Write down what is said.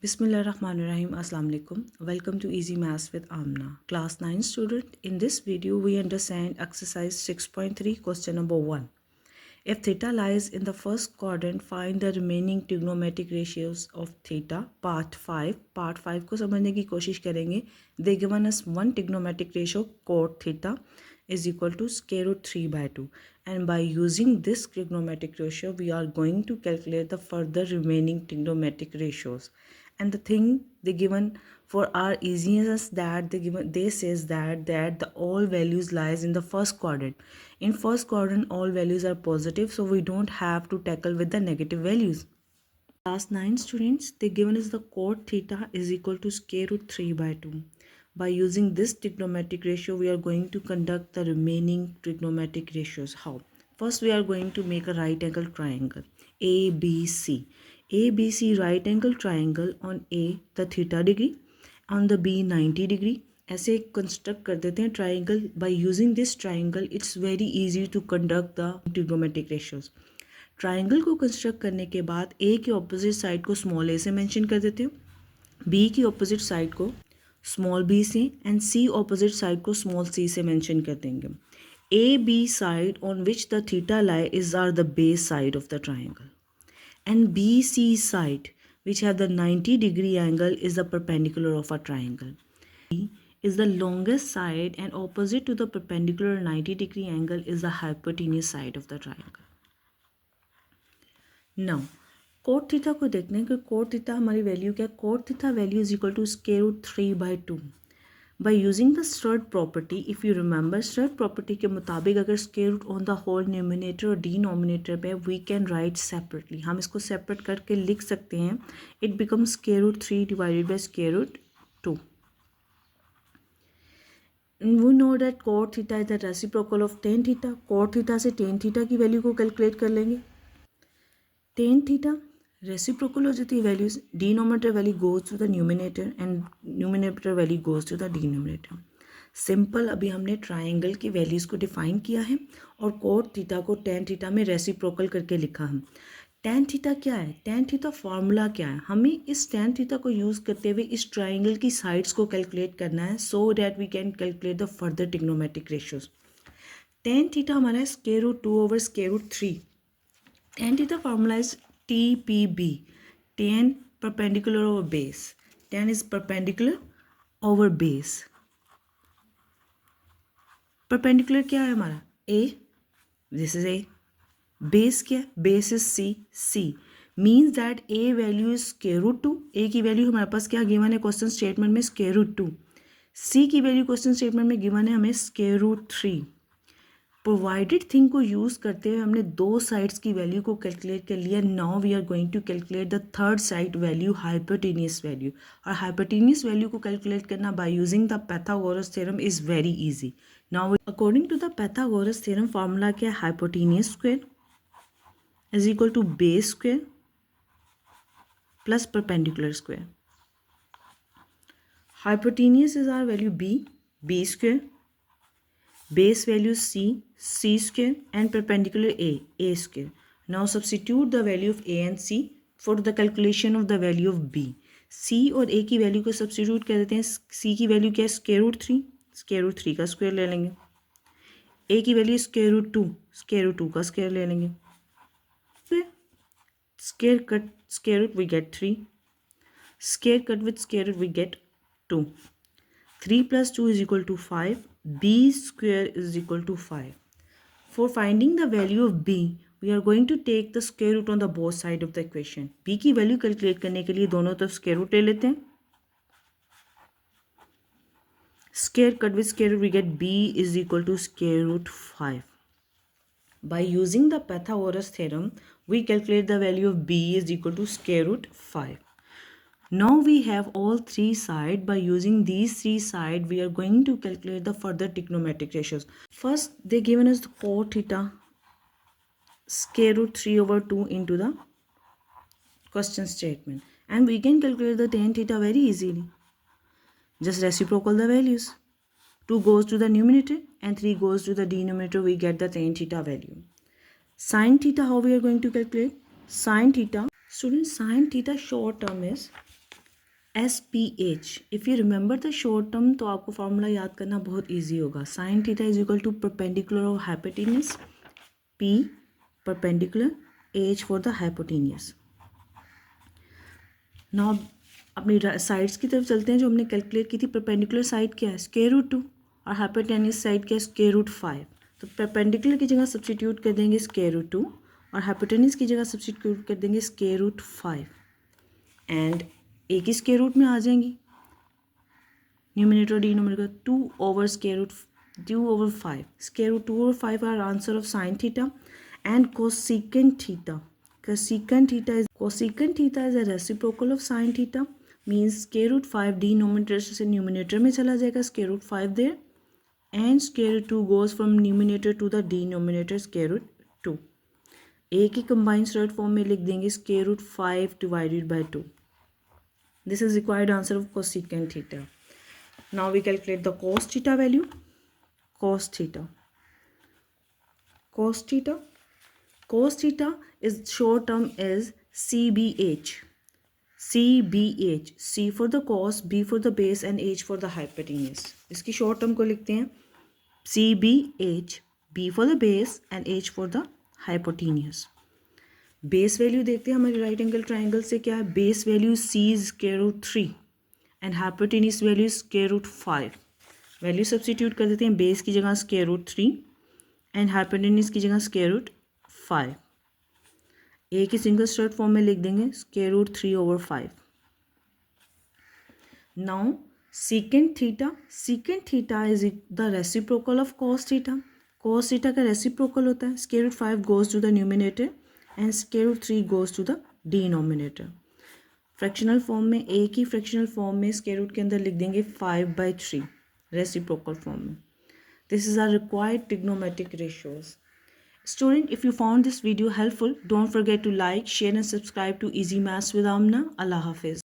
Bismillahirrahmanirrahim. Assalamu alaikum. Welcome to Easy Maths with Amna. Class 9 student. In this video, we understand exercise 6.3 question number 1. If theta lies in the first quadrant, find the remaining trigonometric ratios of theta. Part 5. Part 5 को समझने की कोशिश करेंगे. They given us one trigonometric ratio cot theta is equal to square root 3 by 2. And by using this trigonometric ratio, we are going to calculate the further remaining trigonometric ratios. And the thing they given for our easiness that they says that the all values lies in the first quadrant. In first quadrant all values are positive, so we don't have to tackle with the negative values. Class 9 students, they given us the cot theta is equal to square root 3 by 2. By using this trigonometric ratio, we are going to conduct the remaining trigonometric ratios. How? First, we are going to make a right angle triangle ABC. ABC right angle triangle on A the theta degree, on the B 90 degree. ऐसे construct कर देते हैं triangle. By using this triangle it's very easy to conduct the trigonometric ratios. Triangle को construct करने के बाद A के opposite side को स्मॉल ए से मेंशन कर देते हो, बी की ऑपोजिट साइड को स्मॉल बी से, एंड सी ऑपोजिट साइड को स्मॉल सी से मेंशन कर देंगे. A B side on which the theta lie is our the base side of the triangle, and BC side which have the 90 degree angle is the perpendicular of a triangle. B is the longest side and opposite to the perpendicular 90 degree angle is the hypotenuse side of the triangle. Now cot theta को देखने कि cot theta हमारी value क्या है. Cot theta value is equal to square root 3 by 2. By using the stirred property, if you remember stirred property के मुताबिक अगर square root on the whole numerator और denominator पे we can write separately. हम इसको separate करके लिख सकते हैं. It becomes square root 3 divided by square root 2. And we know that cot theta is the reciprocal of tan theta. Cot theta से tan theta की वैल्यू को कैलकुलेट कर लेंगे. tan theta रेसिप्रोकल हो जाती है values. Denominator value goes to the numerator and numerator value goes to the denominator. Simple. अभी हमने ट्राइंगल की वैल्यूज़ को डिफाइन किया है और कोट थीटा को टेन थीटा में रेसिप्रोकल करके लिखा है. टेन थीटा क्या है, टेन थीटा फार्मूला क्या है, हमें इस टेन थीटा को यूज़ करते हुए इस ट्राइंगल की साइड्स को कैलकुलेट करना है so that we can calculate the further trigonometric ratios. Tan theta हमारा है square root 2 over square root 3. Tan theta formula is TPB, tan perpendicular over base. Tan is perpendicular over base. Perpendicular क्या है हमारा A, this is A. Base क्या है, base is C. C means that A value is square root 2. A की value हमारे पास क्या given है question statement में, square root 2. C की वैल्यू क्वेश्चन स्टेटमेंट में गिवन है हमें square root 3. प्रोवाइडेड थिंग को यूज़ करते हुए हमने दो साइड्स की वैल्यू को कैलकुलेट कर लिया. Now we are going to calculate the third side value, hypotenuse value. और हाइपोटेनियस वैल्यू को कैलकुलेट करना by using the Pythagoras theorem is very easy. Now according to the Pythagoras theorem formula क्या है, hypotenuse square is equal to base square plus perpendicular square. Hypotenuse is our value B square, base value C square, and perpendicular A square. Now substitute the value of A and C for the calculation of the value of B. C और A की value को substitute कर देते हैं. C की value क्या है, square root 3. Square root 3 का स्क्वायर ले लेंगे. A की value square root 2, square root 2 का स्क्वायर ले लेंगे. Square cut square root we get 3. Square cut with square root we get 2. 3 plus 2 is equal to 5. B square is equal to 5. For finding the value of B, we are going to take the square root on the both side of the equation. B की value calculate करने के लिए दोनों तरफ square root ले लेते हैं. Square cut with square root we get B is equal to square root 5. By using the Pythagoras theorem, we calculate the value of B is equal to square root 5. Now we have all three sides. By using these three sides, we are going to calculate the further trigonometric ratios. First, they given us the cot theta square root 3 over 2 into the question statement, and we can calculate the tan theta very easily. Just reciprocal the values. 2 goes to the numerator and 3 goes to the denominator. We get the tan theta value. Sin theta, how we are going to calculate? Sin theta, students, sin theta short term is SPH, if you remember the short term तो आपको formula याद करना बहुत easy होगा. Sine theta is equal to perpendicular और hypotenuse, P perpendicular, H for the hypotenuse. Now अपनी sides की तरफ चलते हैं जो हमने कैलकुलेट की थी. परपेंडिकुलर साइड क्या है, स्क्वायर रूट 2, और हाइपोटेन्यूस साइड क्या है, स्क्वायर रूट 5. तो परपेंडिकुलर की जगह सब्स्टिट्यूट कर देंगे स्क्वायर रूट 2 और हाइपोटेन्यूस की जगह सब्स्टिट्यूट कर देंगे स्क्वायर रूट 5 एंड एक ही स्क्वायर रूट में आ जाएंगी. Numerator denominator 2 over square root 2 over 5. Square root 2 over 5 are answer of sin theta and cosecant theta. Cosecant theta is a reciprocal of sin theta, means square root 5 denominator से numerator में चला जाएगा, square root 5 there, and square root 2 goes from numerator to the denominator square root 2. एक ही combined state form में लिख देंगे square root 5 divided by 2. This is required answer of cosecant theta. Now we calculate the cos theta value. Cos theta is short term is CBH. C for the cos, B for the base and H for the hypotenuse. इसकी short term को लिखते हैं CBH, B for the base and H for the hypotenuse. Base value देखते हैं हमारे right angle triangle से क्या है. Base value C is square root 3 and hypotenuse value square root 5. Value substitute कर देते हैं. बेस की जगह स्क्वायर रूट 3 एंड हाइपोटेन्यूस की जगह स्क्वायर रूट 5. एक ही सिंगल स्टेट फॉर्म में लिख देंगे square root 3 over 5. Now secant theta is the reciprocal of cos theta. Cos theta का रेसिप्रोकल होता है. Square root 5 goes to the numerator and square root 3 goes to the denominator. Fractional form में एक ही fractional form में square root के अंदर लिख देंगे 5/3 रेसिप्रोकल फॉर्म में. This is our required trigonometric ratios. Student, if you found this video helpful, don't forget to like, share and subscribe to Easy Maths with Amna. Allah Hafiz.